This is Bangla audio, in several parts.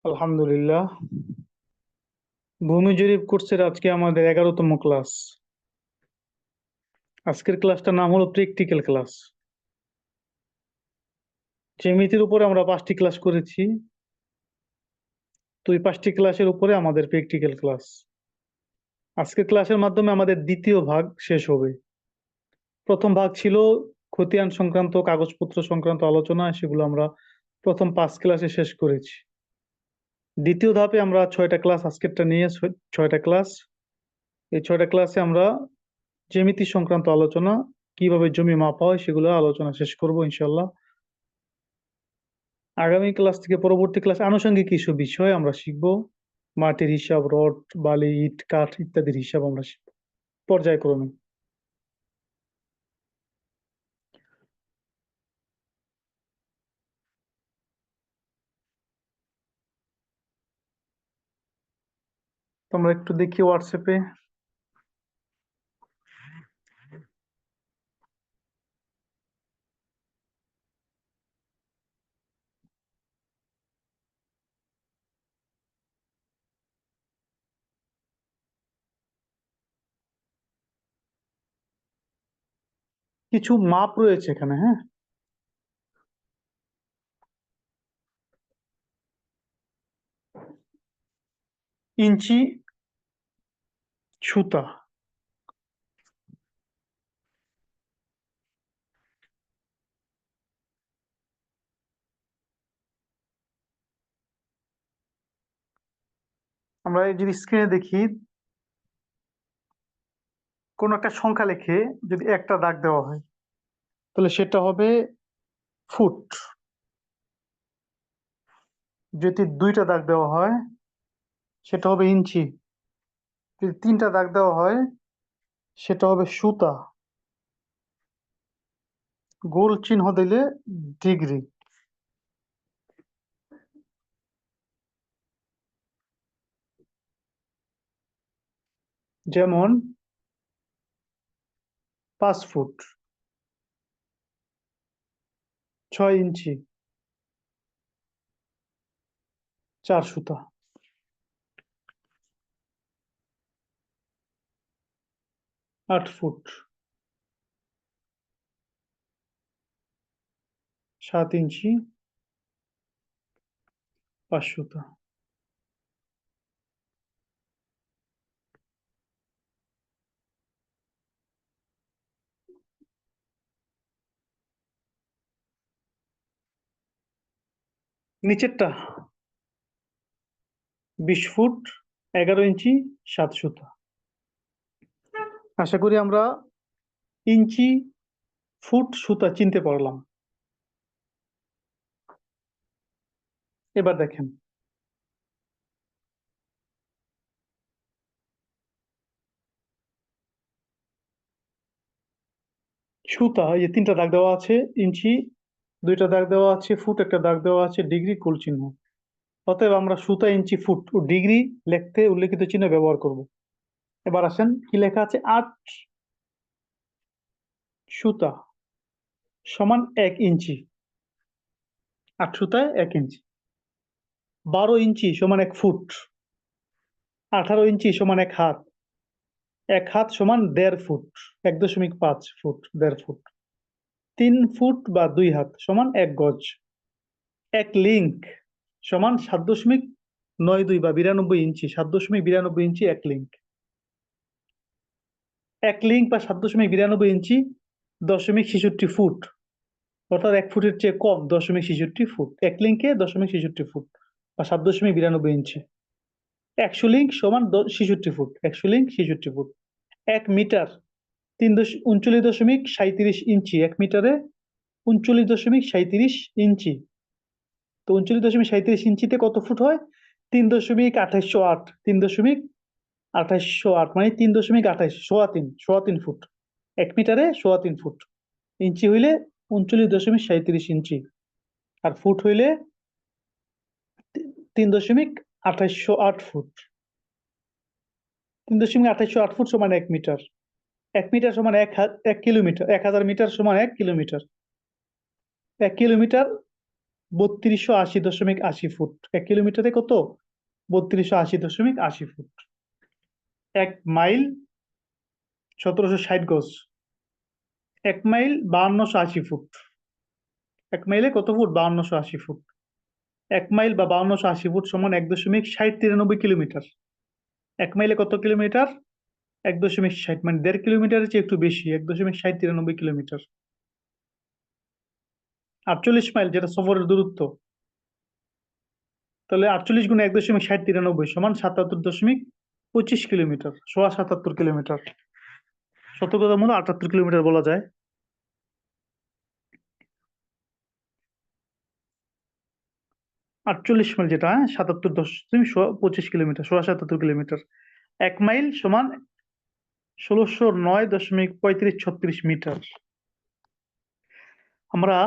আলহামদুলিল্লাহ। ভূমি জরিপ কোর্সের আজকে আমাদের 11তম ক্লাস। আজকের ক্লাসটার নাম হলো প্র্যাকটিক্যাল ক্লাস। জ্যামিতির উপরে আমরা 5টি ক্লাস করেছি, তো এই 5টি ক্লাসের উপরে আমাদের প্র্যাকটিক্যাল ক্লাস। আজকের ক্লাসের মাধ্যমে আমাদের দ্বিতীয় ভাগ শেষ হবে। প্রথম ভাগ ছিল খতিয়ান সংক্রান্ত কাগজপত্র সংক্রান্ত আলোচনা, সেগুলো আমরা প্রথম 5 ক্লাসে শেষ করেছি। দ্বিতীয় ধাপে আমরা 6টা ক্লাস, আজকেরটা নিয়ে 6টা ক্লাস। এই 6টা ক্লাসে আমরা জ্যামিতি সংক্রান্ত আলোচনা, কিভাবে জমি মাপা হয় সেগুলো আলোচনা শেষ করব ইনশাল্লাহ। আগামী ক্লাস থেকে পরবর্তী ক্লাস আনুষঙ্গিক কিছু বিষয় আমরা শিখব। মাটির হিসাব, রড, বালি, ইট, কাঠ ইত্যাদির হিসাব আমরা শিখব পর্যায়ক্রমে। তোমরা একটু দেখি হোয়াটসঅ্যাপে। কিছু মাপ রয়েছে এখানে, হ্যাঁ। ইঞ্চি, সুতা। আমরা যদি স্ক্রিনে দেখি, কোন একটা সংখ্যা লিখে যদি একটা দাগ দেওয়া হয় তাহলে সেটা হবে ফুট। যদি 2টা দাগ দেওয়া হয় সেটা হবে ইঞ্চি। যদি 3টা দাগ দেওয়া হয় সেটা হবে সুতা। গোল চিহ্ন দিলে ডিগ্রি। যেমন 5 ফুট, 6 ইঞ্চি, 4 সুতা। 8 ফুট, 7 ইঞ্চি, 5 সুতা। নিচেরটা 20 ফুট, 11 ইঞ্চি, 7 সুতা। আশা করি আমরা ইঞ্চি, ফুট, সুতা চিনতে পারলাম। এবার দেখেন, সুতা এই যে 3টা দাগ দেওয়া আছে, ইঞ্চি 2টা দাগ দেওয়া আছে, ফুট একটা দাগ দেওয়া আছে, ডিগ্রি কুল চিহ্ন। অতএব আমরা সুতা, ইঞ্চি, ফুট ও ডিগ্রি লিখতে উল্লেখিত চিহ্ন ব্যবহার করব। এবার আসেন, কি লেখা আছে? 8 সুতা সমান 1 ইঞ্চি। 8 সুতায় 1 ইঞ্চি। 12 ইঞ্চি সমান 1 ফুট। 18 ইঞ্চি সমান 1 হাত। 1 হাত সমান 1.5 ফুট। 1.5 foot, 1.5 foot. 3 ফুট বা 2 হাত সমান 1 গজ। 1 লিঙ্ক সমান 7.92 বা 92 ইঞ্চি। 7.92 ইঞ্চি 1 লিঙ্ক। 1 লিঙ্ক বা 7.92 ইঞ্চি 0.66 ফুট, অর্থাৎ 1 ফুটের চেয়ে কম 0.66 ফুট। 1 লিঙ্কে 0.66 ফুট বা 7.92 ইঞ্চি। 100 লিঙ্ক সমান 66 ফুট। 100 link 66 foot. 1 মিটার 39.37 ইঞ্চি। 1 মিটারে 39.37 ইঞ্চি। তো 39.37 ইঞ্চিতে কত ফুট হয়? 3.2808। 3.2808 মানে 3.28, 3.3 ফুট। 1 মিটারে 3.3 ফুট। ইঞ্চি হইলে 39.37 ইঞ্চি, আর ফুট হইলে 3.2808 ফুট। 3.2808 ফুট সমান 1 মিটার। 1 মিটার সমান 1 কিলোমিটার। 1000 মিটার সমান 1 কিলোমিটার। 1 kilometre 3280.80 foot. 1 কিলোমিটারে কত? 3280.80 ফুট। 1 মাইল 1760 গজ। 1 মাইল 5280 ফুট। 1 মাইলে কত ফুট? 5280 ফুট। 1 মাইল বা 5280 ফুট সমান 1.6093 কিলোমিটার। 1 মাইলে কত কিলোমিটার? 1.60, মানে 1.5 কিলোমিটারের চেয়ে একটু বেশি, 1.6093 কিলোমিটার। 48 মাইল যেটা সফরের দূরত্ব, তাহলে 48 গুণে 1.6093 সমান 77.25 কিলোমিটার, 77 কিলোমিটার। সতর্কতা মূল্য 78 কিলোমিটার বলা যায়। 48 মাইল যেটা, 77.25 কিলোমিটার, 77 কিলোমিটার। 1 মাইল সমান 1609.3536 মিটার। আমরা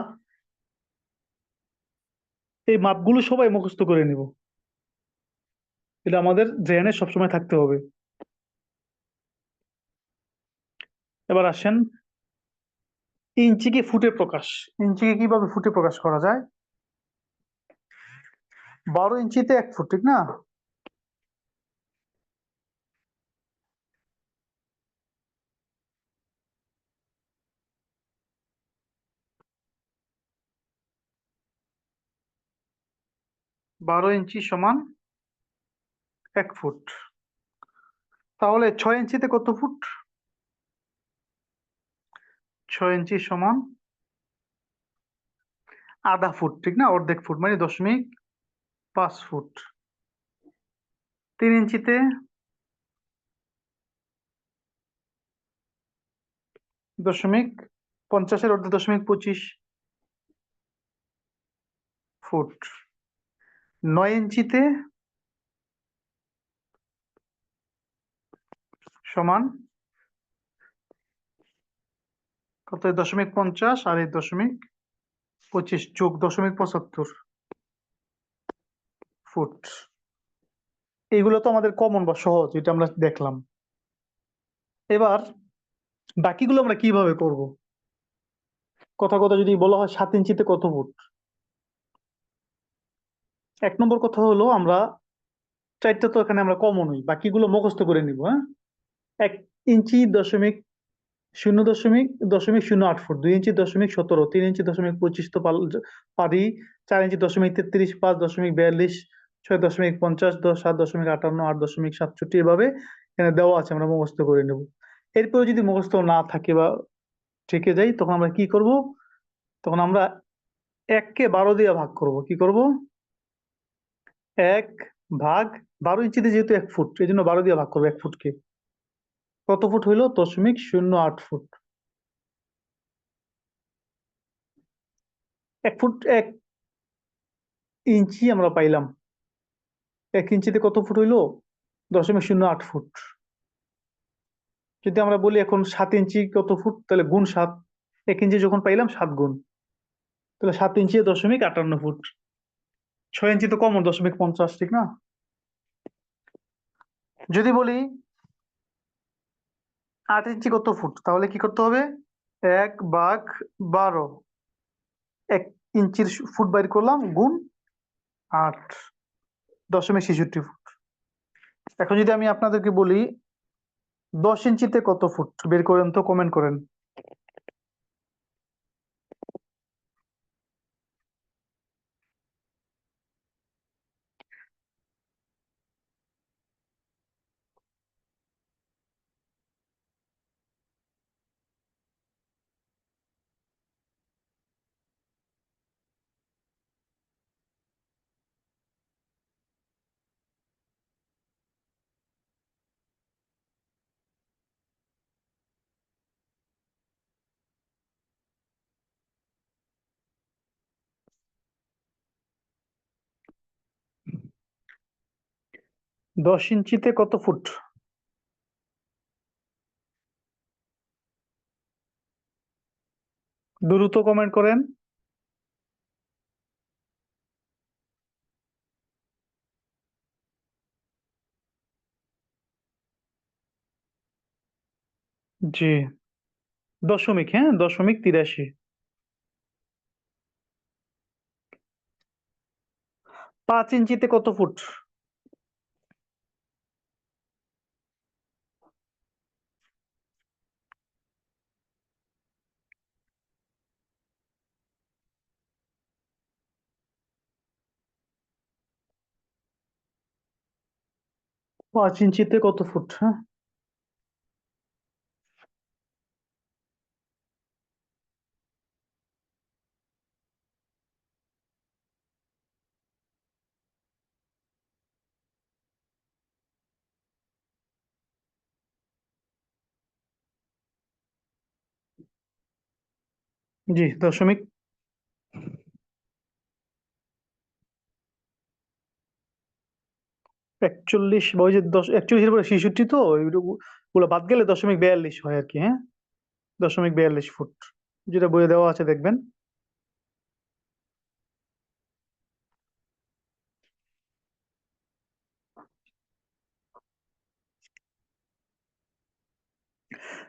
এই মাপগুলো সবাই মুখস্থ করে নিব, এটা আমাদের ব্রেনে সবসময় থাকতে হবে। এবার আসেন ইঞ্চিকে ফুটে প্রকাশ। ইঞ্চিকে কিভাবে ফুটে প্রকাশ করা যায়? 12 ইঞ্চিতে 1 ফুট, ঠিক না? বারো ইঞ্চি সমান 1 ফুট। তাহলে 6 ইঞ্চিতে কত ফুট? 6 ইঞ্চি সমান আধা ফুট, ঠিক না? অর্ধেক ফুট মানে 0.5 ফুট। 3 ইঞ্চিতে 0.50, অর্ধে 0.25 ফুট। 9 ইঞ্চিতে সমান কত? 0.50 আর এই 0.25 যোগ 0.75 ফুট। এইগুলো তো আমাদের কমন বা সহজ, এটা আমরা দেখলাম। এবার বাকিগুলো আমরা কিভাবে করব? কথা কথা যদি বলা হয় 7 ইঞ্চিতে কত ফুট, 1 নম্বর কথা হলো আমরা চারটা তো এখানে আমরা কমনই, বাকিগুলো মুখস্থ করে নিব। হ্যাঁ, 1 ইঞ্চি 0.08 ফুট, 2 ইঞ্চি 0.17, 3 ইঞ্চি 0.25 তো পারি, 4 ইঞ্চি 0.33, 5 0.42, 6 0.50, 10 7 0.58, 8 0.67, এভাবে এখানে দেওয়া আছে, আমরা মুখস্থ করে নেব। এরপরে যদি মুখস্থ না থাকে বা থেকে যাই, তখন আমরা কি করব? তখন আমরা 1কে 12 দিয়ে ভাগ করব। কি করব? 1 ভাগ 12 ইঞ্চিতে যেহেতু 1 ফুট, এই জন্য 12 দিয়ে ভাগ করবো 1 ফুটকে। কত ফুট হইলো? 0.08 ফুট। 1 ফুট 1 ইঞ্চি আমরা পাইলাম। 1 ইঞ্চিতে কত ফুট হইলো? 0.08 ফুট। যদি আমরা বলি এখন 7 ইঞ্চি কত ফুট, তাহলে গুণ 7। 1 ইঞ্চি যখন পাইলাম 7 গুণ, তাহলে 7 ইঞ্চি 0.58 ফুট। 6 ইঞ্চি তো কমন, 0.50, ঠিক না? যদি বলি 8 ইঞ্চি কত ফুট, তাহলে কি করতে হবে? 1/12, 1 ইঞ্চির ফুট বাইর করলাম, গুণ 8.66 ফুট। এখন যদি আমি আপনাদেরকে বলি 10 ইঞ্চিতে কত ফুট, বের করেন তো, কমেন্ট করেন। 10 ইঞ্চিতে কত ফুট? দ্রুত কমেন্ট করেন। জি, দশমিক, হ্যাঁ, 0.83। 5 ইঞ্চিতে কত ফুট? 5 ইঞ্চিতে কত ফুট? হ্যাঁ, জি, 0.41 বা ওই যে 41 এর পরে 66 তো ওগুলো বাদ গেলে 0.42 হয় আর কি। হ্যাঁ, 0.42 ফুট, যেটা বইয়ে দেওয়া আছে দেখবেন।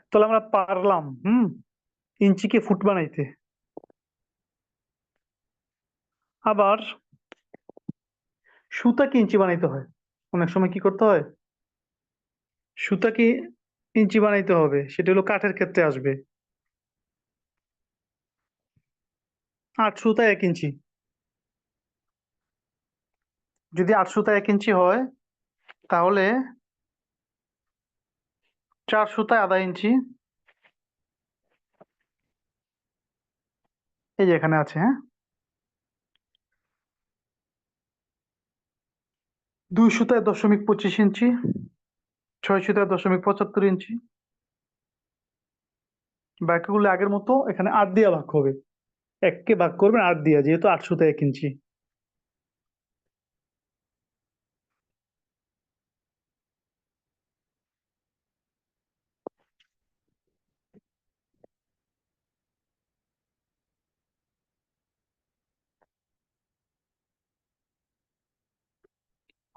তাহলে আমরা পারলাম ইঞ্চিকে ফুট বানাইতে। আবার সুতাকে ইঞ্চি বানাইতে হয়। অনেক সময় কি করতে হয়, সুতাকে ইঞ্চি বানাইতে হবে, সেটা হলো কাঠের ক্ষেত্রে আসবে। 8 সুতা 1 ইঞ্চি। যদি 8 সুতা 1 ইঞ্চি হয়, তাহলে 4 সুতায় আধা ইঞ্চি। এই যে এখানে আছে। হ্যাঁ, 2 সুতায় 0.25 ইঞ্চি, 6 সুতায় 0.75 ইঞ্চি। বাকিগুলো আগের মতো এখানে 8 দিয়ে ভাগ হবে। 1 কে ভাগ করবেন 8 দিয়ে, যেহেতু 8 সুতায় 1 ইঞ্চি।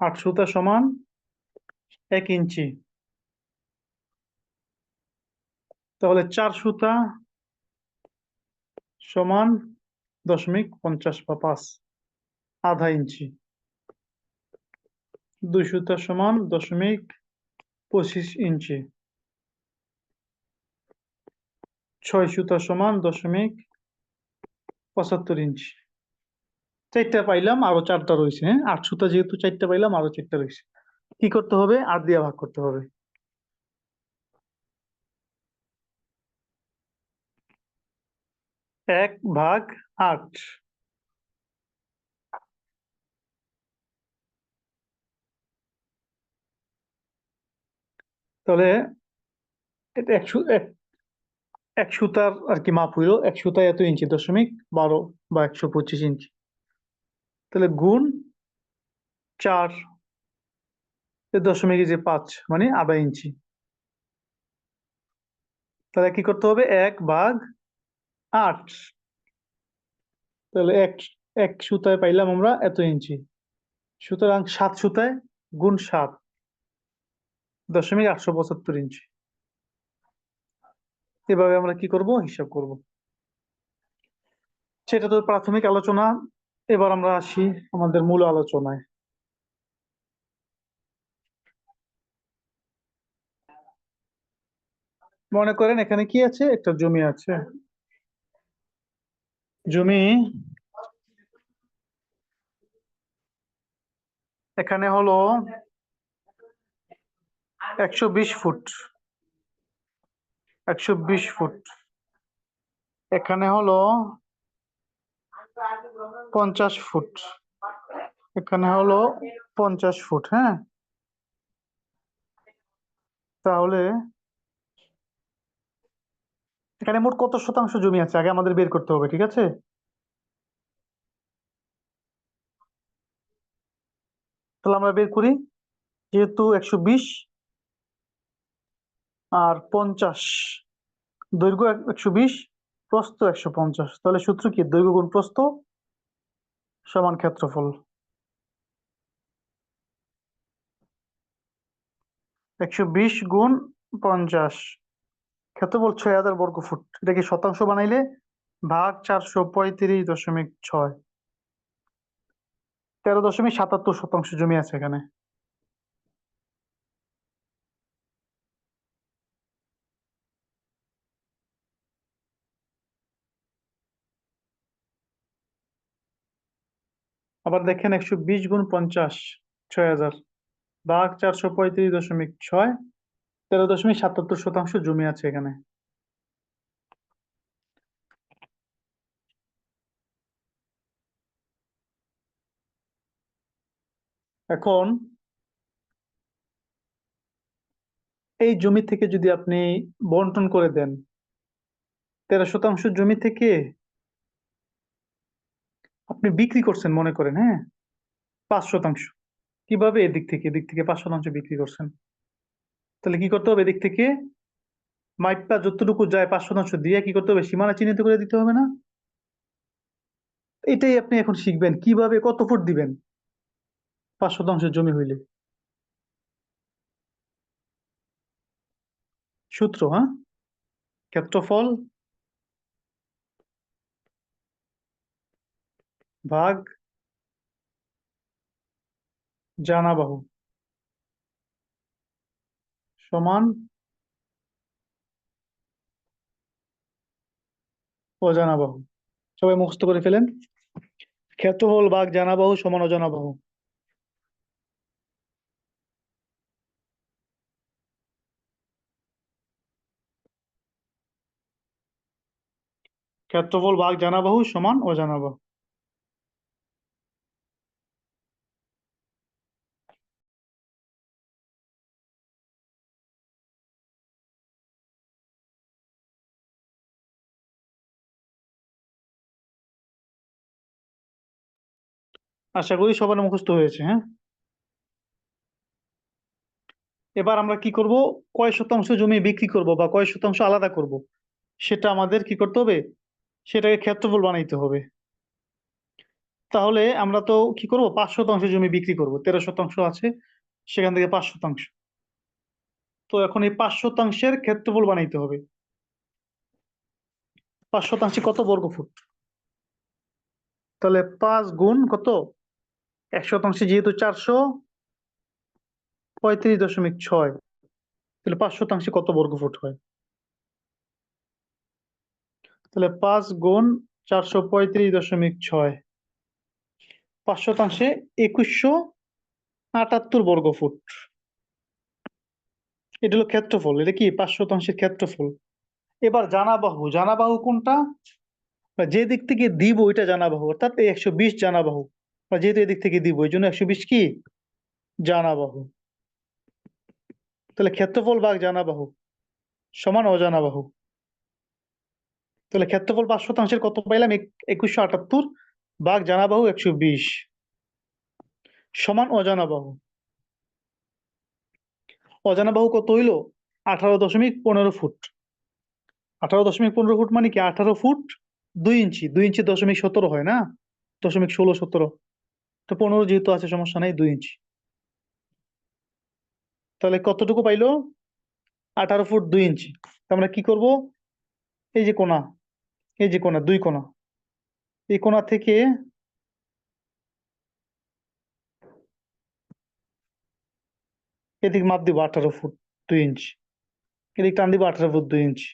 8 সুতা সমান 1 ইঞ্চি। তাহলে 4 সুতা সমান 0.50 বা 5, আধা ইঞ্চি। 2 সুতা সমান 0.25 ইঞ্চি। 6 সুতা সমান 0.75 ইঞ্চি। 4টা পাইলাম, আরো 4টা রয়েছে। হ্যাঁ, 8 সুতা যেহেতু 4টা পাইলাম, আরো 4টা রয়েছে। কি করতে হবে? 8 দিয়ে ভাগ করতে হবে। 1/8। তাহলে এটা এক সুতার আর কি মাপ হইলো, 1 সুতায় এত ইঞ্চি, 0.12 বা 125 ইঞ্চি। তাহলে গুণ 4, 0.5 মানে আধা ইঞ্চি। তাহলে কি করতে হবে? 1/8। তাহলে এক সুতায় পাইলাম আমরা এত ইঞ্চি। সুতরাং 7 সুতায় গুণ 7, 0.875 ইঞ্চি। এভাবে আমরা কি করব? হিসাব করব। সেটা তো প্রাথমিক আলোচনা। এবার আমরা আসি আমাদের মূল আলোচনায়। মনে করেন এখানে কি আছে? একটা জমি আছে। জমি এখানে হলো 120 ফুট। 120 ফুট। এখানে হলো 50 ফুট। এখানে হলো 50 ফুট। হ্যাঁ, তাহলে এখানে মোট কত শতাংশ জমি আছে আগে আমাদের বের করতে হবে, ঠিক আছে? তাহলে আমরা বের করি। যেহেতু 120 আর 50, দৈর্ঘ্য 120, প্রস্থ 150, তাহলে সূত্র কি? দৈর্ঘ্য গুণ প্রস্থ সমান ক্ষেত্রফল। 120 গুণ 50, ক্ষেত্রফল 6000 বর্গ ফুট। এটাকে শতাংশ বানাইলে ভাগ 435.6। 13.77 শতাংশ জমি আছে এখানে। আবার দেখেন 120 × 50, 6,000 ভাগ 435.6, 13.77 শতাংশ জমি আছে এখানে। এখন এই জমি থেকে যদি আপনি বন্টন করে দেন, 13 শতাংশ জমি থেকে আপনি বিক্রি করছেন মনে করেন, হ্যাঁ, 5 শতাংশ। কিভাবে? এদিক থেকে 5 শতাংশ বিক্রি করছেন। তাহলে কি করতে হবে? এদিক থেকে মাইপটা যতটুকু যায় 5 শতাংশ দিয়ে কি করতে হবে? সীমানা চিহ্নিত করে দিতে হবে না? এটাই আপনি এখন শিখবেন কিভাবে কত ফুট দিবেন 5 শতাংশ জমি হইলে। সূত্র, হ্যাঁ, ক্ষেত্রফল ভাগ জানা বাহু সমান অজানা বাহু। সবাই মুখস্থ করে ফেলেন। ক্ষেত্রফল ভাগ জানা বাহু সমান অজানা বাহু। ক্ষেত্রফল ভাগ জানা বাহু সমান অজানা বাহু। আশা করি সবার মুখস্থ হয়েছে, হ্যাঁ। এবার আমরা কি করব? কয় শতাংশ জমি বিক্রি করব বা কয় শতাংশ আলাদা করব, সেটা আমাদের কি করতে হবে? সেটাকে ক্ষেত্রফল বানাইতে হবে। তাহলে আমরা তো কি করব? 5 শতাংশ জমি বিক্রি করব। 13 শতাংশ আছে, সেখান থেকে 5 শতাংশ। তো এখন এই 5 শতাংশের ক্ষেত্রফল বানাইতে হবে। 5 শতাংশে কত বর্গ ফুট? তাহলে 5 গুণ কত? 1 শতাংশে যেহেতু 435.6, তাহলে 5 শতাংশে কত বর্গ ফুট হয়? তাহলে 5 গুণ 435.6, 5 শতাংশে 2178 বর্গ ফুট। এটা হলো ক্ষেত্রফল। এটা কি? 5 শতাংশের ক্ষেত্রফল। এবার জানা বাহু, জানা বাহু কোনটা? যে দিক থেকে দিব ওইটা জানা বাহু, অর্থাৎ এই 120 জানা বাহু। যেহেতু এদিক থেকে দিব এই জন্য 120 কি? জানা বাহু। তাহলে ক্ষেত্রফল ভাগ জানা বাহু সমান অজানা বাহু। তাহলে ক্ষেত্রফল 5 শতাংশের কত পাইলাম? 2178 ভাগ জানা বাহু 120 সমান অজানা বাহু। অজানা বাহু কত হইল? 18.15 ফুট। 18.15 ফুট মানে কি? 18 ফুট 2 ইঞ্চি। 2 ইঞ্চি 0.17 হয় না? 0.16-17। তো 15 যেহেতু আছে সমস্যা নাই, 2 ইঞ্চি। তাহলে কতটুকু পাইলো? 18 ফুট 2 ইঞ্চি। আমরা কি করব? এই যে কোনা, এই যে কোনা, 2 কোনা, এই কোনা থেকে এদিক মাপ দিব 18 ফুট 2 ইঞ্চি। এদিক টান দিব 18 ফুট 2 ইঞ্চি।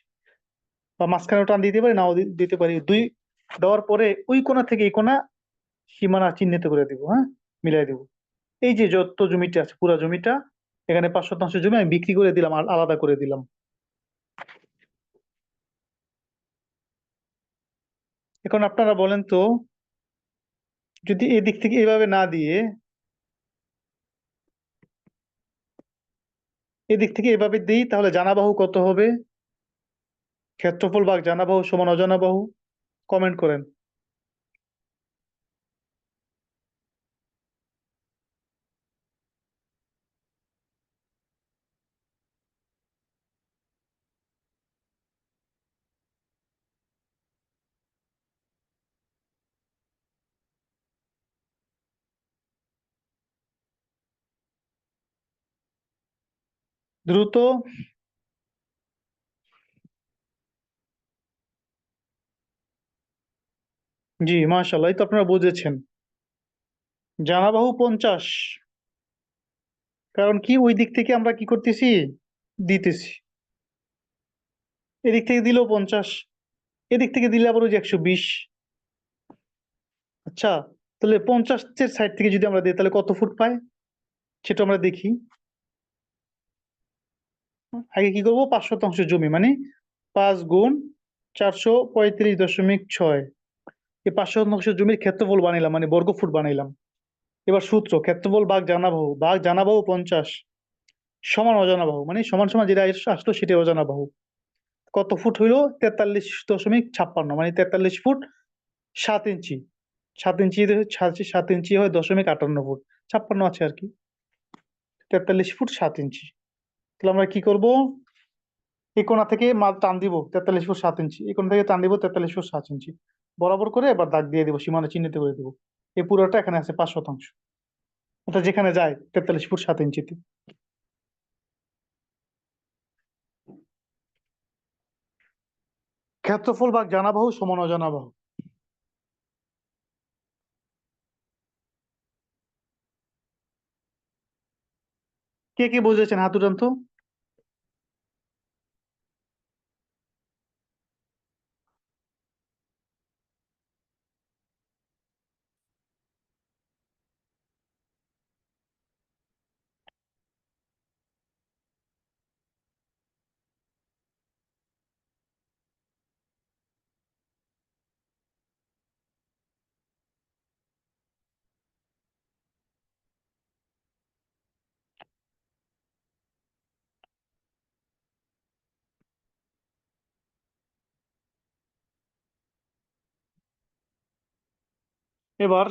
বা মাঝখানেও টান দিতে পারি, নাও দিতে পারি। দুই দেওয়ার পরে ওই কোনা থেকে এই কোনা সীমানা চিহ্নিত করে দিব, হ্যাঁ, মিলাই দিব। এই যে যত জমিটা আছে পুরো জমিটা, এখানে 5 শতাংশ জমি আমি বিক্রি করে দিলাম, আর আলাদা করে দিলাম। এখন আপনারা বলেন তো, যদি এদিক থেকে এভাবে না দিয়ে এদিক থেকে এভাবে দিই, তাহলে জানা বাহু কত হবে? ক্ষেত্রফল ভাগ জানা বাহু সমান অজানা বাহু। কমেন্ট করেন। দ্রুত। জি, মাশাআল্লাহ, এই তো আপনারা বুঝেছেন। জানাবাহু 50, কারণ কি ওই দিক থেকে আমরা কি করতেছি, দিতেছি। এদিক থেকে দিলেও 50, এদিক থেকে দিলে আবার ওই যে 120। আচ্ছা, তাহলে 50 সাইড থেকে যদি আমরা দিই তাহলে কত ফুট পাই সেটা আমরা দেখি। আগে কি করবো, 5 শতাংশ জমি মানে 5 × 435.6। এই 5 শতাংশ জমির ক্ষেত্রফল বানাইলাম মানে বর্গ ফুট বানাইলাম। এবার সূত্র, ক্ষেত্রফল ভাগ জানাবাহু, ভাগ জানাবাহু 50 সমান অজানা বাহু, মানে সমান সমান যেটা আসলো সেটা অজানা বাহু। কত ফুট হইলো, 43.56, মানে 43 ফুট 7 ইঞ্চি। 7 ইঞ্চি 7 ইঞ্চি হয় 0.58 ফুট, 56 আছে আর কি। 43 ফুট 7 ইঞ্চি। তাহলে আমরা কি করব, এই কোণা থেকে মাল টান দিব 43 ফুট 7 ইঞ্চি, এই কোণা থেকে টান দিব 43 ফুট 7 ইঞ্চি, বরাবর করে এবার দাগ দিয়ে দিব, সীমানা চিহ্নিত করে দিব। এই পুরোটা এখানে আছে 5 শতাংশ, এটা যেখানে যায় 43 ফুট 7 ইঞ্চিতে। ক্ষেত্রফল ভাগ জানা বাহু সমান অজানা বাহু। কে কে বুঝেছেন হাত উঠান তো। এবার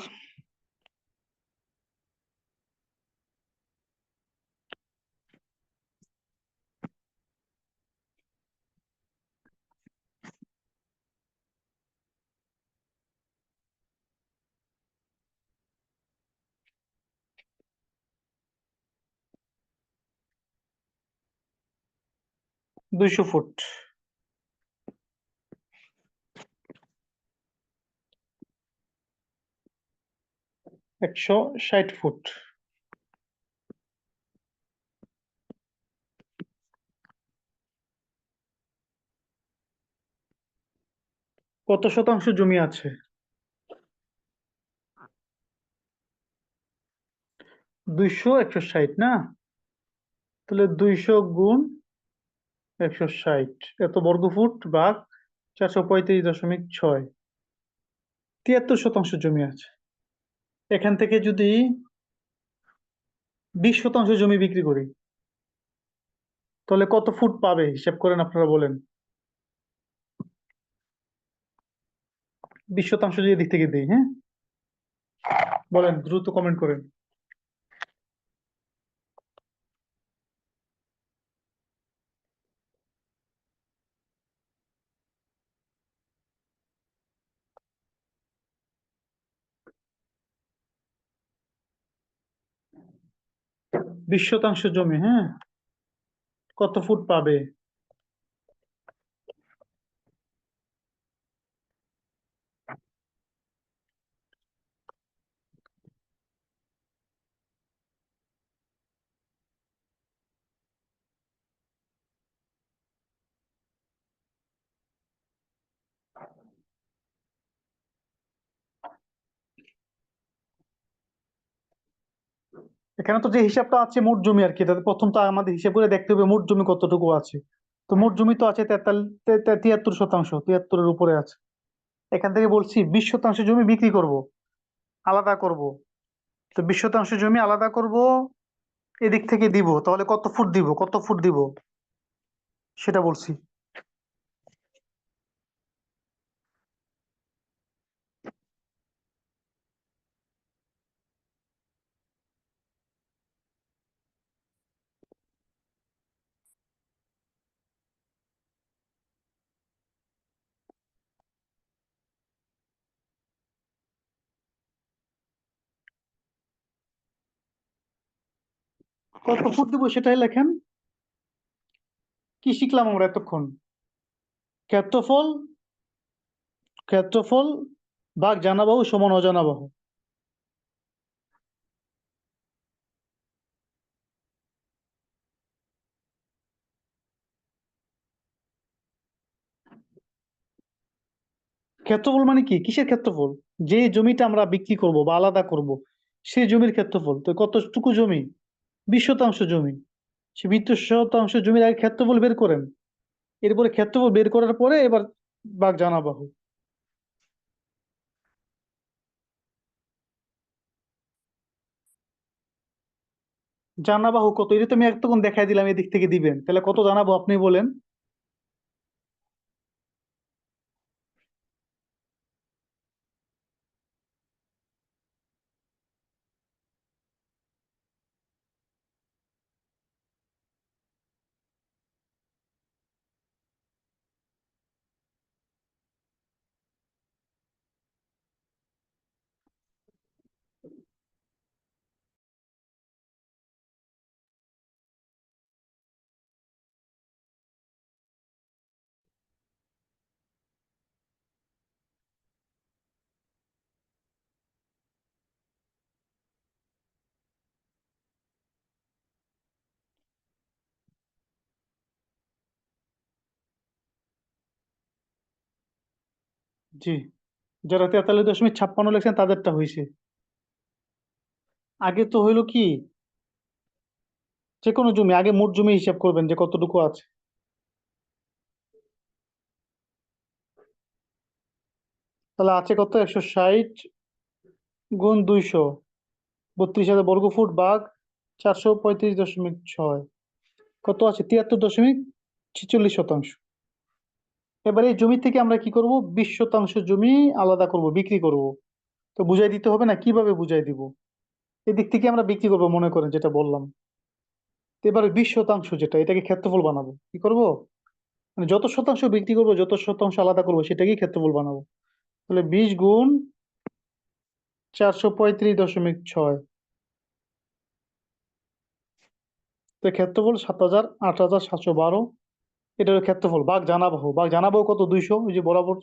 200 ফুট, 160 ফুট। কত শতাংশ জমি আছে, 200 160 না, তাহলে 200 × 160, এত বর্গ ফুট ভাগ 435.6, 73 শতাংশ জমি আছে। এখান থেকে যদি 20 শতাংশ জমি বিক্রি করি তাহলে কত ফুট পাবে হিসাব করেন আপনারা বলেন। 20 শতাংশ যদি এদিক থেকে দিই, হ্যাঁ বলেন, দ্রুত কমেন্ট করেন। 20 শতাংশ জমি, হ্যাঁ, কত ফুট পাবে। এখানে তো যে হিসাবটা আছে মোট জমি আর কি, তাহলে প্রথম তো আমাদের হিসাব করে দেখতে হবে মোট জমি কতটুকু আছে। তো মোট জমি তো আছে 73 শতাংশ, 73-এর উপরে আছে। এখান থেকে বলছি 20 শতাংশ জমি বিক্রি করব, আলাদা করব। তো 20 শতাংশ জমি আলাদা করব, এদিক থেকে দিব, তাহলে কত ফুট দিব, কত ফুট দিব সেটা বলছি। কত ফুট দিব সেটাই লেখেন। কি শিখলাম আমরা এতক্ষণ, ক্ষেত্রফল, ক্ষেত্রফল ভাগ জানা বাহু সমান অজানা বাহু। ক্ষেত্রফল মানে কি, কিসের ক্ষেত্রফল? যে জমিটা আমরা বিক্রি করব বা আলাদা করব, সেই জমির ক্ষেত্রফল। তো কতটুকু জমি? 20 শতাংশ জমি। সে 20 শতাংশ জমির আগে ক্ষেত্রফল বের করেন, এরপরে ক্ষেত্রফল বের করার পরে এবার ভাগ জানাবাহু। জানাবাহু কত, এটা তো আমি এতক্ষণ দেখাই দিলাম, এদিক থেকে দিবেন, তাহলে কত জানাবো আপনি বলেন। জি, যারা 43.56 লেখছেন তাদেরটা হয়েছে। আগে তো হইলো কি, যে কোনো জমি আগে মোট জমি হিসাব করবেন যে কতটুকু আছে। তাহলে আছে কত, 160 গুণ 200, 32,000 বর্গফুট ভাগ 435.6, কত আছে, 73.46 শতাংশ। এবার এই জমি থেকে আমরা কি করব, 20 শতাংশ জমি আলাদা করব, বিক্রি করব। তো বুঝাই দিতে হবে না, কিভাবে বুঝাই দিব? এদিক থেকে আমরা বিক্রি করব মনে করেন, যেটা বললাম। তো এবারে 20 শতাংশ যেটা, এটাকে ক্ষেত্রফল বানাবো, কি করব, মানে যত শতাংশ বিক্রি করবো, যত শতাংশ আলাদা করবো, সেটাকেই ক্ষেত্রফল বানাবো। তাহলে 20 গুণ 435.6, তো ক্ষেত্রফল 7,000, 8,712। এটা হলো ক্ষেত্রফল। ভাগ জানাবাহু, ভাগ জানাবাহু কত, 200, ওই যে বরাবর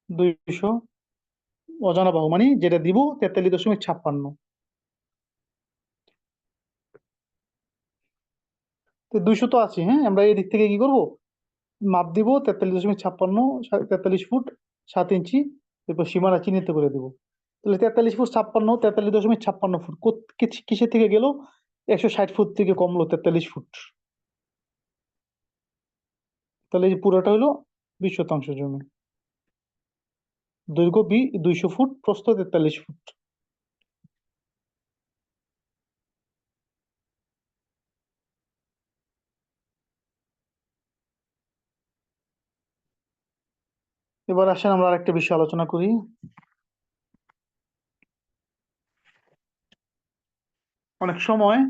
200। অজানাবাহু মানে যেটা দিব 43.56। তো 200 তো আছে, হ্যাঁ, আমরা এই দিক থেকে কি করব, মাপ দিব 43.56, 43 ফুট 7 ইঞ্চি, এরপর সীমানা চিহ্নিত করে দিব। তাহলে 43 ফুট 56, 43.56 ফুট কিসের থেকে গেল, 160 ফুট থেকে কমলো 43 ফুট। তাহলে এই যে পুরোটা হলো 20 শতাংশ জমি। দৈর্ঘ্য 200 ফুট, প্রস্থ 43 ফুট। এবার আসেন আমরা আরেকটা বিষয় আলোচনা করি। অনেক সময়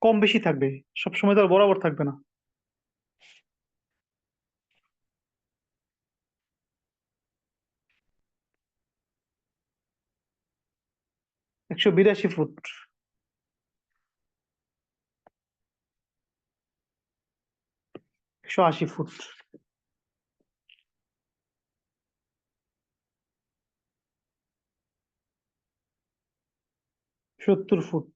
কম বেশি থাকবে, সব সময় তো আর বরাবর থাকবে না। 182 ফুট, 180 ফুট, 70 ফুট,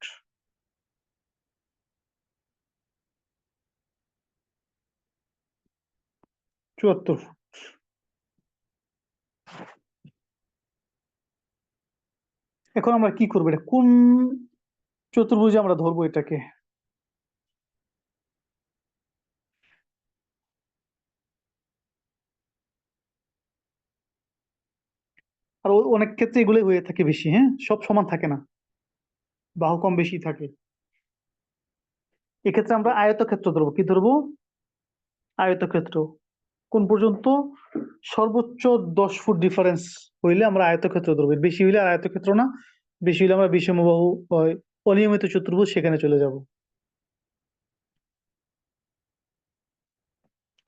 74 ফুট। এখন আমরা কি করবো, এটা কোন চতুর্ভুজে আমরা ধরবো এটাকে? আর অনেক ক্ষেত্রে এগুলোই হয়ে থাকে বেশি, হ্যাঁ, সব সমান থাকে না, বাহু কম বেশি থাকে। এক্ষেত্রে আমরা আয়তক্ষেত্র ধরবো, কি ধরবো, আয়তক্ষেত্র। কোন পর্যন্ত, সর্বোচ্চ 10 ফুট ডিফারেন্স হইলে আমরা আয়তক্ষেত্র ধরবো, এর বেশি হইলে আর আয়তক্ষেত্র না, বেশি হইলে আমরা বিষমবাহু হয় অনিয়মিত চতুর্ভুজ, সেখানে চলে যাব।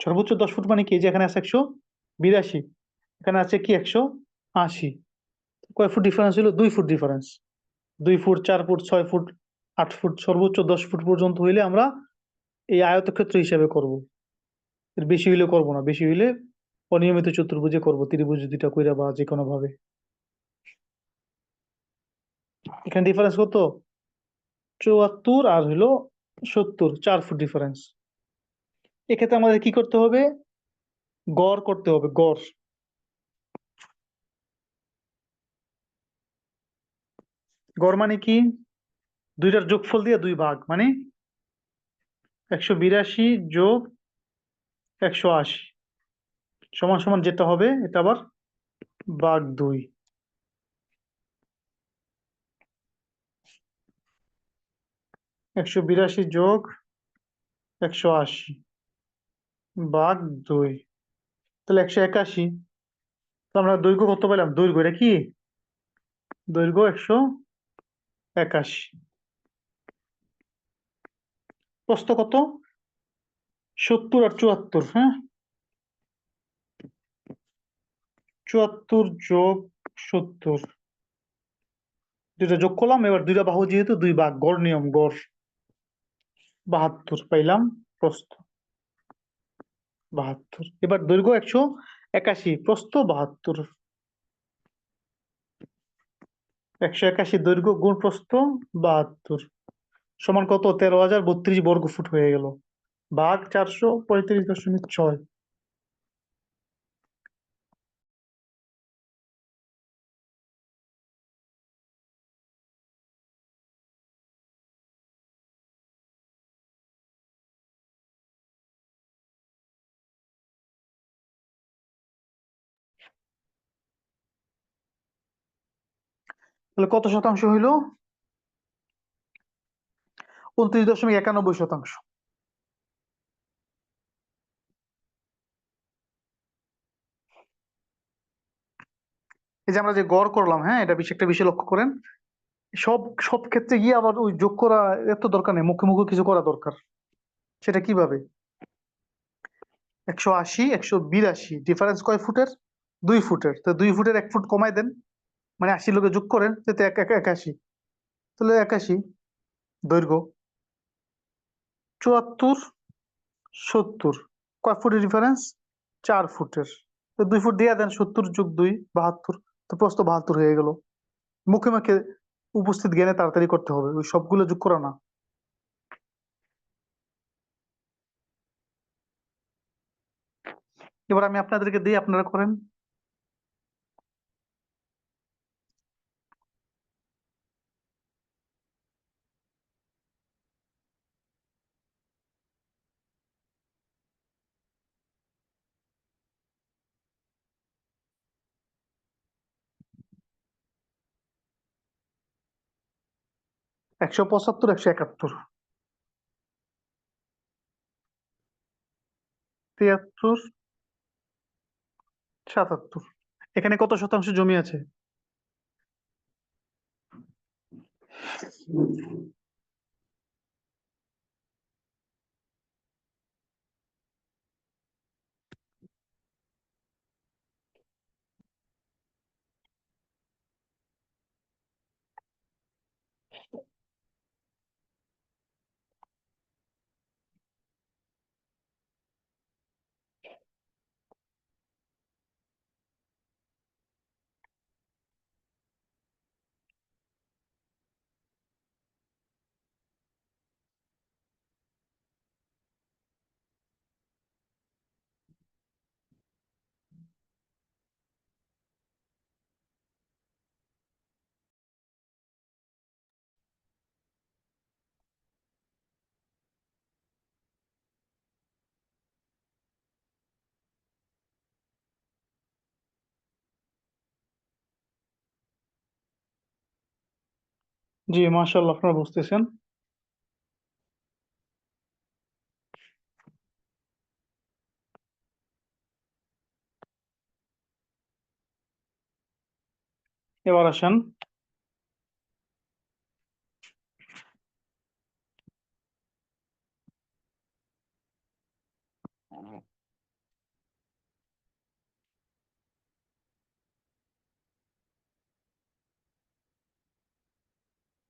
সর্বোচ্চ 10 ফুট মানে কি, যে এখানে আছে 182, এখানে আছে কি 180, কয় ফুট ডিফারেন্স হলো, 2 foot difference. 2 foot, 4 foot, 6 foot, 8 foot, সর্বোচ্চ 10 ফুট পর্যন্ত হইলে আমরা এই আয়তক্ষেত্র হিসেবে করব। এর বেশি হইলে করব না, বেশি হইলে অনিয়মিত চতুর্ভুজে করব, ত্রিভুজ দুইটা কইরা বা যে কোনো ভাবে। এখানে ডিফারেন্স কত, 74 আর হইলো 70, 4 ফুট ডিফারেন্স। এক্ষেত্রে আমাদের কি করতে হবে? গড় করতে হবে, গড়। গড় মানে কি? দুইটার যোগফল দিয়ে 2 ভাগ, মানে 182 যোগ 180 সমান সমান যেটা হবে এটা আবার ভাগ 2। 182 যোগ 180 ভাগ 2, তাহলে 181। তো আমরা দৈর্ঘ্য কত পেলাম? দৈর্ঘ্য এটা কি? দৈর্ঘ্য 181। প্রস্থ কত? 70 আর 74, হ্যাঁ, 74 যোগ 70, দুইটা যোগ করলাম। এবার দুইটা বাহু যেহেতু 2 ভাগ, গড় নিয়ম, গড় 72 পাইলাম। প্রস্থ 72, এবার দৈর্ঘ্য 181, প্রস্থ 72। 181 দৈর্ঘ্য গুণ প্রস্থ 72 সমান কত? 13,032 বর্গ ফুট হয়ে গেল, ভাগ 435.6। তাহলে কত শতাংশ হইল? 29.91%। এই যে আমরা যে গড় করলাম, হ্যাঁ, এটা একটা বিষয় লক্ষ্য করেন। সব সব ক্ষেত্রে গিয়ে আবার ওই যোগ করা এত দরকার নেই, মুখে মুখে কিছু করা দরকার। সেটা কিভাবে? 180 182 ডিফারেন্স কয় ফুটের? 2 ফুটের। তো 2 ফুটের 1 ফুট কমাই দেন, মানে 80 লোকে যোগ করেন, যাতে 81। তাহলে 81 দৈর্ঘ্য। 74 70 কয় ফুটের ডিফারেন্স? 4 ফুটের। তো 2 ফুট দিয়ে দেন, 70 যোগ 2 72। তো প্রস্থ 72 হয়ে গেল। মুখে মুখে উপস্থিত জ্ঞানে তাড়াতাড়ি করতে হবে, ওই সবগুলো যোগ করা না। এবার আমি আপনাদেরকে দিই, আপনারা করেন। 175 171 73 77। এখানে কত শতাংশ জমি আছে? জি, মাশাআল্লাহ, আপনারা বুঝতেছেন। এবার আসেন,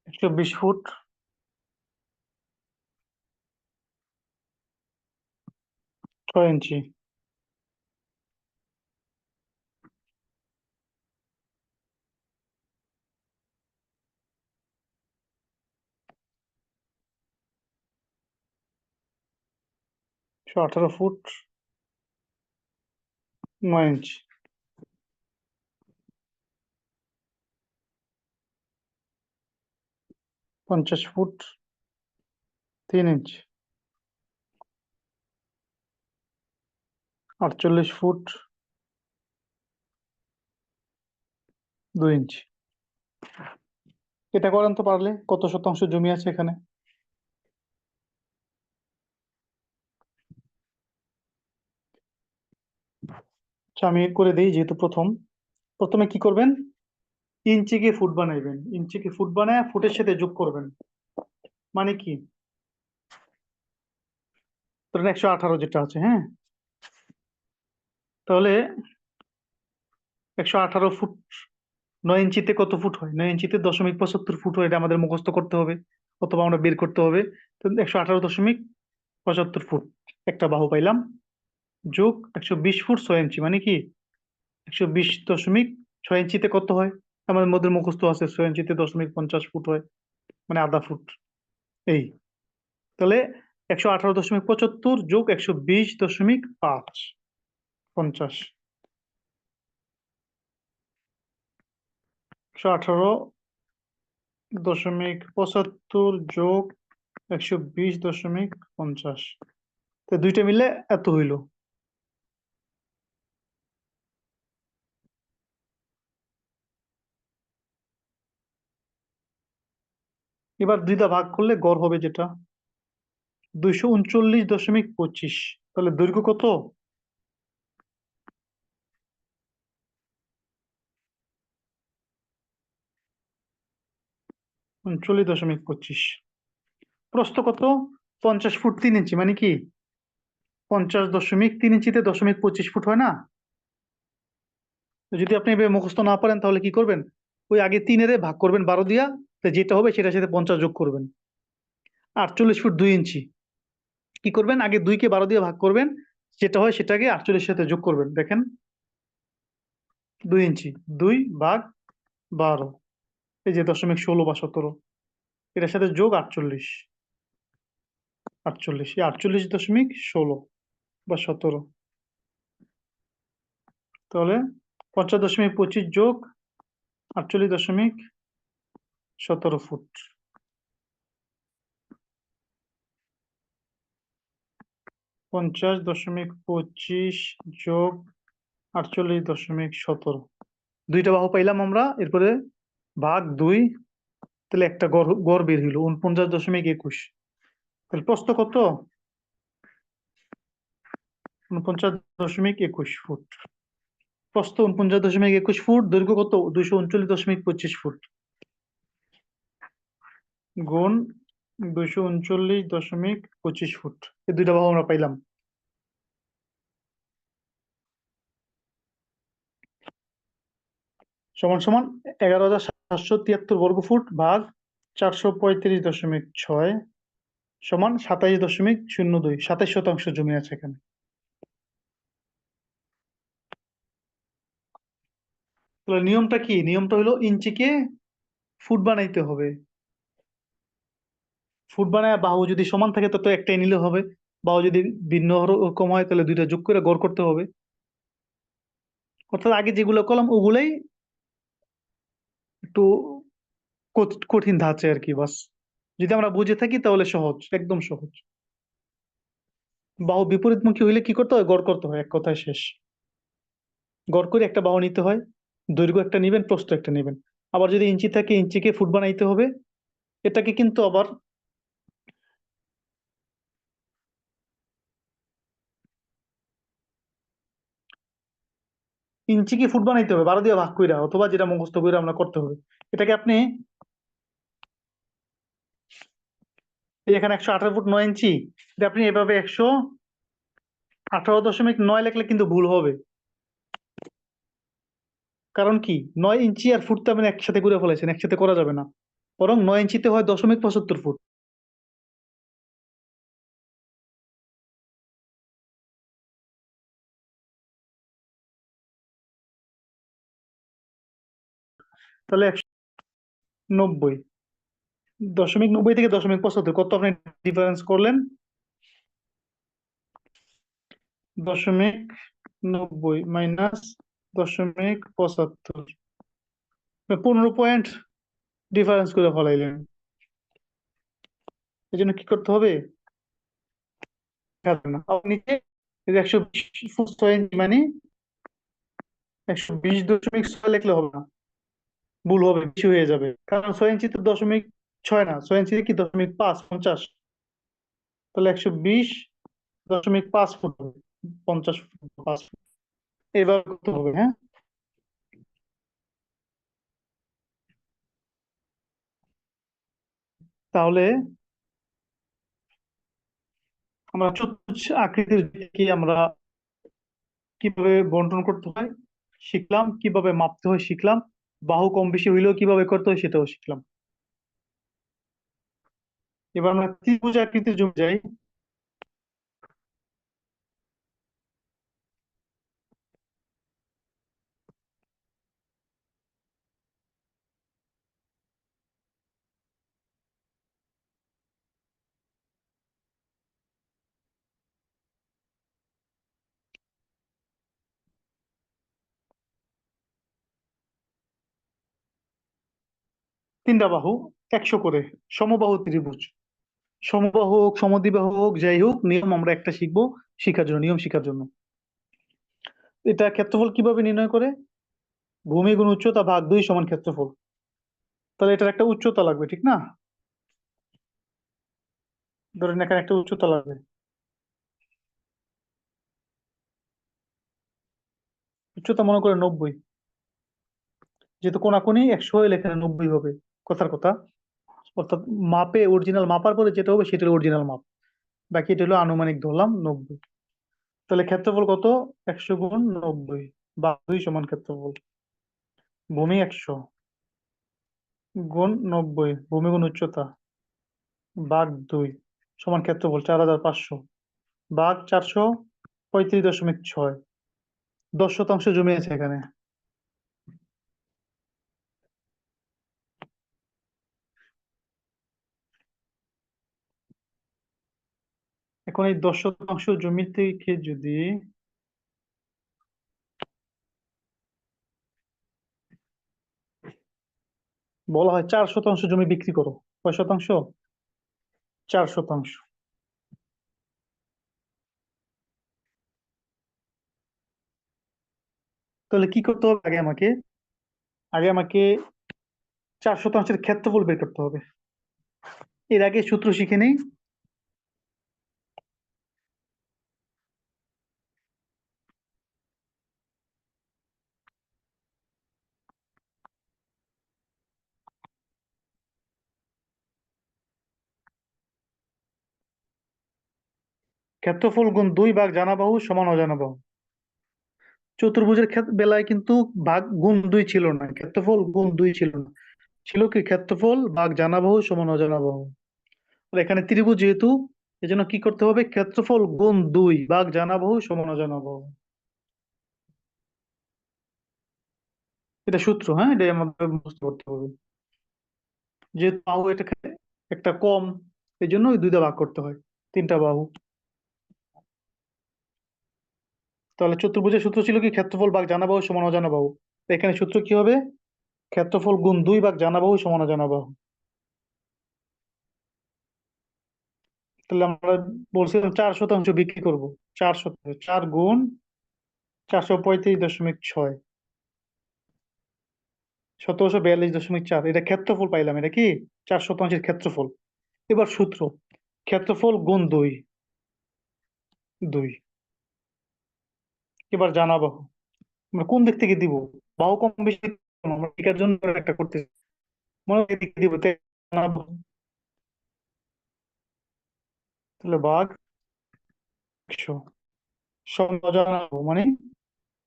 120 ফুট 6 ইঞ্চি। 118 ফুট 9 ইঞ্চি। 50 ফুট 3 ইঞ্চি। 48 ফুট 2 ইঞ্চি। এটা করেন তো পারলে, কত শতাংশ জমি আছে এখানে? আচ্ছা, আমি করে দিই, যেহেতু প্রথমে কি করবেন, ইঞ্চিকে ফুট বানাইবেন। ইঞ্চিকে ফুট বানায় ফুটের সাথে যোগ করবেন। মানে কি, ধরেন 118 যেটা আছে, হ্যাঁ, তাহলে 118 ফুট 9 ইঞ্চিতে কত ফুট হয়? 9 ইঞ্চিতে 0.75 ফুট হয়, এটা আমাদের মুখস্থ করতে হবে, অথবা আমরা বের করতে হবে। তো 118.75 ফুট একটা বাহু পাইলাম, যোগ 120 ফুট 6 ইঞ্চি, মানে কি 120.6 ইঞ্চিতে কত হয়? আমাদের মধ্যে মুখস্থ আছে 6 ইঞ্চিতে 0.50 ফুট হয়, মানে আধা ফুট। এই, তাহলে 118.75 যোগ 120.5 50। 118.75 যোগ 120.50, তো দুইটা মিলে এত হইল। এবার দুইটা ভাগ করলে গড় হবে যেটা 239.25। তাহলে দৈর্ঘ্য কত? 39.25। প্রস্থ কত? 50 ফুট 3 ইঞ্চি, মানে কি 50.3 ইঞ্চিতে 0.25 ফুট হয় না? তো যদি আপনি এভাবে মুখস্থ না পারেন, তাহলে কি করবেন, ওই আগে 3 ভাগ করবেন 12 দিয়া, তো যেটা হবে সেটার সাথে 50 যোগ করবেন। 48 ফুট 2 ইঞ্চি, কি করবেন, আগে 2কে 12 দিয়ে ভাগ করবেন, যেটা হয় সেটাকে 48 সাথে যোগ করবেন। দেখেন, 2 ইঞ্চি, 2/12, এই যে 0.16 বা 17, এটার সাথে যোগ 48। 48, এই 48.16 বা 17, তাহলে 50.25 যোগ 48.17 ফুট। 50.25 যোগ 48.17, দুইটা বাহু পাইলাম আমরা। এরপরে ভাগ 2, তাহলে একটা গড় গড় বের হইল 49.21। তাহলে প্রস্থ কত? 49.21 ফুট। প্রস্থ 49.21 ফুট, দৈর্ঘ্য কত? 239.25 ফুট গুণ 239.25 ফুট, এই দুইটা বাহু আমরা পাইলাম। সমান সমান 11,773 বর্গফুট ভাগ 435.6 সমান 27.02, 27 শতাংশ জমি আছে এখানে। তাহলে নিয়মটা কি? নিয়মটা হলো ইঞ্চিকে ফুট বানাইতে হবে। ফুট বানায় বাহু যদি সমান থাকে তো একটাই নিলে হবে, বাহু যদি ভিন্ন রকম হয় তাহলে দুইটা যোগ করে গড় করতে হবে। অর্থাৎ আগে যেগুলো করলাম ওগুলাই একটু কঠিন ধাঁচে আর কি, বাস। যদি আমরা বুঝে থাকি তাহলে সহজ, একদম সহজ। বাহু বিপরীতমুখী হইলে কি করতে হয়? গড় করতে হয়, এক কথায় শেষ। গড় করে একটা বাহু নিতে হয়, দৈর্ঘ্য একটা নিবেন, প্রস্থ একটা নিবেন। আবার যদি ইঞ্চি থাকে ইঞ্চিকে ফুট বানাইতে হবে। এটাকে কিন্তু আবার ইঞ্চিকে ফুট বানাইতে হবে 12 দিয়ে ভাগ কইরা, অথবা যেটা মুখস্থ করে আমরা করতে হবে। এটাকে আপনি, এই এখানে 118 ফুট 9 ইঞ্চি, এটা আপনি এভাবে 118.9 লিখলে কিন্তু ভুল হবে। কারণ কি, 9 ইঞ্চি আর ফুট তো আপনি একসাথে করে ফেলাইছেন, একসাথে করা যাবে না। বরং 9 ইঞ্চিতে হয় 0.75 ফুট। তাহলে 190, 0.90 থেকে 0.75 কত আপনি ডিফারেন্স করলেন? দশমিক 90 মাইনাস 0.75, 15 পয়েন্ট ডিফারেন্স করে ফলাইলেন। এই জন্য কি করতে হবে? না নিচে 120 ফুট 6 ইঞ্চি মানে 120.6 লিখলে হবে না, ভুল হবে, বেশি হয়ে যাবে, কারণ 6 ইঞ্চি তো 0.6 না, 6 ইঞ্চি কি 0.5 50, তাহলে 120.5 ফুট হবে, 50 ফুট 5 ফুট, এইভাবে করতে হবে। হ্যাঁ, তাহলে আমরা চতুর্ভুজ আকৃতির কি আমরা কিভাবে বন্টন করতে হয় শিখলাম, কিভাবে মাপতে হয় শিখলাম, বাহু কম বেশি হইলেও কিভাবে করতে হয় সেটাও শিখলাম। এবার আমরা ত্রিভুজ আকৃতির জন্য যাই। তিনটা বাহু 100 করে, সমবাহু ত্রিভুজ, সমবাহু হোক সমদ্বিবাহু হোক যাই হোক, নিয়ম আমরা একটা শিখবো, শিখার জন্য, নিয়ম শিখার জন্য। এটা ক্ষেত্রফল কিভাবে নির্ণয় করে? ভূমি গুণ উচ্চতা ভাগ 2 সমান ক্ষেত্রফল। তাহলে এটার একটা উচ্চতা লাগবে, ঠিক না? ধরেন এখানে একটা উচ্চতা লাগবে, উচ্চতা মনে করে 90, যেহেতু কোনাকুনি 100 হলে এখানে 90 হবে, কথার কথা। অর্থাৎ মাপে অরিজিনাল মাপার পরে যেটা হবে সেটা অরিজিনাল মাপ, বাকি এটা হলো আনুমানিক ধরলাম 90। তাহলে ক্ষেত্রফল কত? 100 গুণ 90 বা 2 সমান ক্ষেত্রফল। ভূমি 100 গুণ 90, ভূমি গুণ উচ্চতা ভাগ 2 সমান ক্ষেত্রফল 4500 ভাগ 435.6, 10 শতাংশ জমি আছে এখানে। এখন এই 10 শতাংশ জমি থেকে যদি বলা হয় 4 শতাংশ জমি বিক্রি করো, কয় শতাংশ? 4 শতাংশ। তাহলে কি করতে হবে? আগে আমাকে 4 শতাংশের ক্ষেত্রফল বের করতে হবে। এর আগে সূত্র শিখে নেই। ক্ষেত্রফল গুণ 2 ভাগ জানা বাহু সমান অজানা বাহু। চতুর্ভুজের বেলায় কিন্তু ভাগ গুণ 2 ছিল না, ক্ষেত্রফল গুণ 2 ছিল না, ছিল কি ক্ষেত্রফল ভাগ জানা বাহু সমান অজানা বাহু। আর এখানে ত্রিভুজ যেহেতু, এজন্য কি করতে হবে? ক্ষেত্রফল গুণ 2 ভাগ জানা বাহু সমান অজানা বাহু। এটা সূত্র, হ্যাঁ, এটা আমাদের মুখস্থ করতে হবে। যেহেতু বাহু এটা একটা কম, এই জন্য ওই 2 দিয়ে ভাগ করতে হয়, 3টা বাহু। তাহলে চতুর্ভুজের সূত্র ছিল কি? ক্ষেত্রফল ভাগ জানা বাহু সমান অজানা বাহু। তো এখানে সূত্র কি হবে? ক্ষেত্রফল গুণ 2 ভাগ জানা বাহু সমান অজানা বাহু। তাহলে আমরা বলছিলাম 4 শতাংশ বিক্রি করব, 4 শতাংশ, 4 গুণ 435.6, 1742.4, এটা ক্ষেত্রফল পাইলাম, এটা কি 4 শতাংশের ক্ষেত্রফল। এবার সূত্র, ক্ষেত্রফল গুণ 2, 2। এবার জানা বাহু আমরা কোন দিক থেকে দিব? বাহু কম বেশি আমরা টিকার জন্য একটা করতে মনে হয় দিক দিব, তাই জানা বাহু। তাহলে ভাগ 100 সমান অজানা বাহু মানে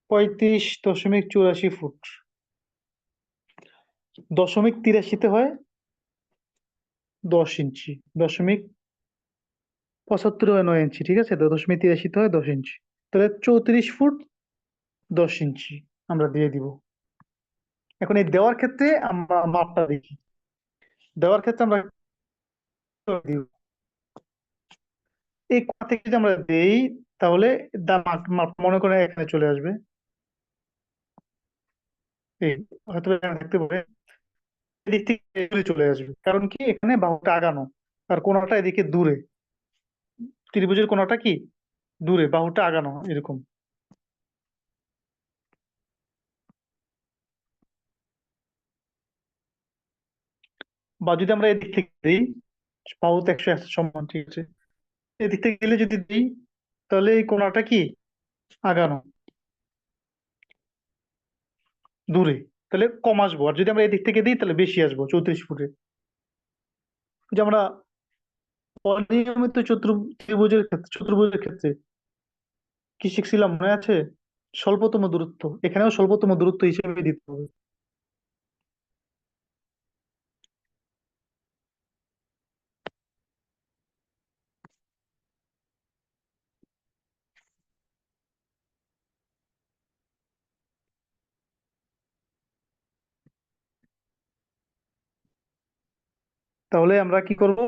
35.84 ফুট। 0.83 হয় 10 ইঞ্চি, 0.75 হয় 9 ইঞ্চি, ঠিক আছে? তো 0.83 হয় 10 ইঞ্চি, তাহলে 34 ফুট 10 ইঞ্চি আমরা দিয়ে দিব। এখন এই দেওয়ার ক্ষেত্রে আমরা মাপটা দেখি, দেওয়ার ক্ষেত্রে আমরা দিব। এই কোণা থেকে যদি আমরা দেই তাহলে মনে করে এখানে চলে আসবে। এই হয়তো এখানে থাকতে পারে, এদিক থেকে এগুলি চলে আসবে, কারণ কি এখানে বাহুটা আগানো আর কোণাটা এদিকে দূরে। ত্রিভুজের কোণাটা কি দূরে, বাহুটা আগানো এরকম। বা যদি আমরা এদিক থেকে দিই, বাহু তো 180 সমান, ঠিক আছে, এদিক থেকে গেলে যদি দিই, তাহলে এই কোণাটা কি আগানো দূরে, তাহলে কম আসবো। আর যদি আমরা এদিক থেকে দিই তাহলে বেশি আসবো 34 ফুটে। যে আমরা অনিয়মিত চতুর্ভুজের ক্ষেত্রে কি শিখছিলাম মনে আছে? স্বল্পতম দূরত্ব, এখানেও স্বল্পতম দূরত্ব হিসেবে দিতে হবে। তাহলে আমরা কি করব?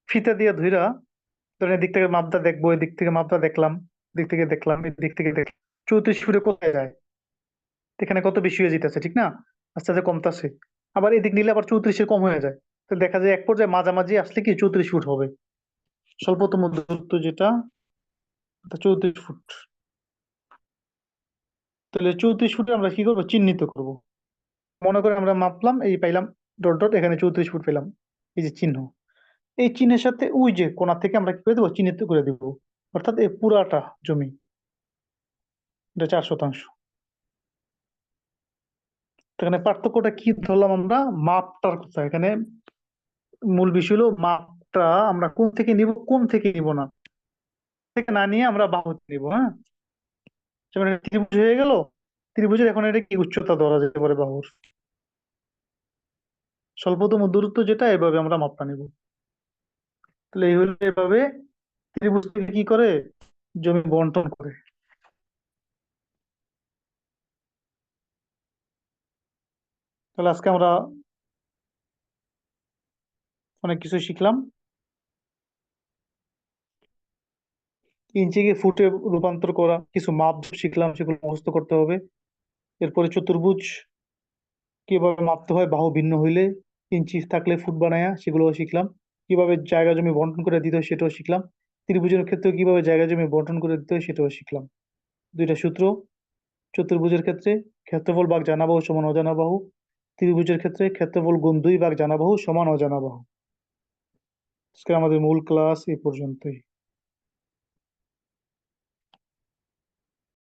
ফিতা দিয়ে ধইরা, ধরেন এদিক থেকে মাপটা দেখবো, এদিক থেকে মাপটা দেখলাম, এদিক থেকে দেখলাম, এদিক থেকে দেখলাম, 34 ফুটে কোথায় যায়? এখানে কত বেশি হয়ে যেতেছে, ঠিক না? আস্তে আস্তে কমতাছে। আবার এদিক নিলে আবার 34-এর কম হয়ে যায়। তো দেখা যায় এক পর্যায়ে মাঝামাঝি আসলে কি 34 ফুট হবে। স্বল্পতম দূরত্ব যেটা, 34 ফুট। তাহলে 34 ফুটে আমরা কি করবো, চিহ্নিত করব। মনে করে আমরা মাপলাম, এই পাইলাম ডট ডট, এখানে 34 ফুট পেলাম, এই যে চিহ্ন। এই চিহ্নের সাথে ওই যে কোণা থেকে আমরা কি করে দেবো, চিহ্নিত করে দিব। অর্থাৎ এই পুরাটা জমি, এটা 4 শতাংশ। তো এখানে পার্থক্যটা কি ধরলাম আমরা, মাপটার কথা এখানে। মূল বিষয় হলো মাপটা আমরা কোন থেকে নিব, কোন থেকে নিব না, থেকে না নিয়ে আমরা বাহুতে নিব। হ্যাঁ, যেমন এটা ত্রিভুজ হয়ে গেল, ত্রিভুজের এখন এটা কি উচ্চতা ধরা যেতে পারে বাহুর, স্বল্পতম দূরত্ব যেটা, এভাবে আমরা মাপটা নিব। তাহলে এই হলো এভাবে ত্রিভুজ থেকে কি করে, জমি বন্টন করে। তাহলে আজকে আমরা অনেক কিছু শিখলাম। ইঞ্চিকে ফুটে রূপান্তর করা, কিছু মাপ শিখলাম, সেগুলো মুখস্থ করতে হবে। এরপরে চতুর্ভুজ কিভাবে মাপতে হয়, বাহু ভিন্ন হইলে, ইঞ্চি থাকলে ফুট বানায়া, সেগুলো শিখলাম। কিভাবে জায়গা জমি বন্টন করে দিতে হয় সেটাও শিখলাম। ত্রিভুজের ক্ষেত্রে কিভাবে জায়গা জমি বন্টন করে দিতে হয় সেটাও শিখলাম। দুইটা সূত্র, চতুর্ভুজের ক্ষেত্রে ক্ষেত্রফল ভাগ জানা বাহু সমান অজানা বাহু, ত্রিভুজের ক্ষেত্রে ক্ষেত্রফল গুণ 2 ভাগ জানা বাহু সমান অজানা বাহু। আজকে আমাদের মূল ক্লাস এই পর্যন্তই।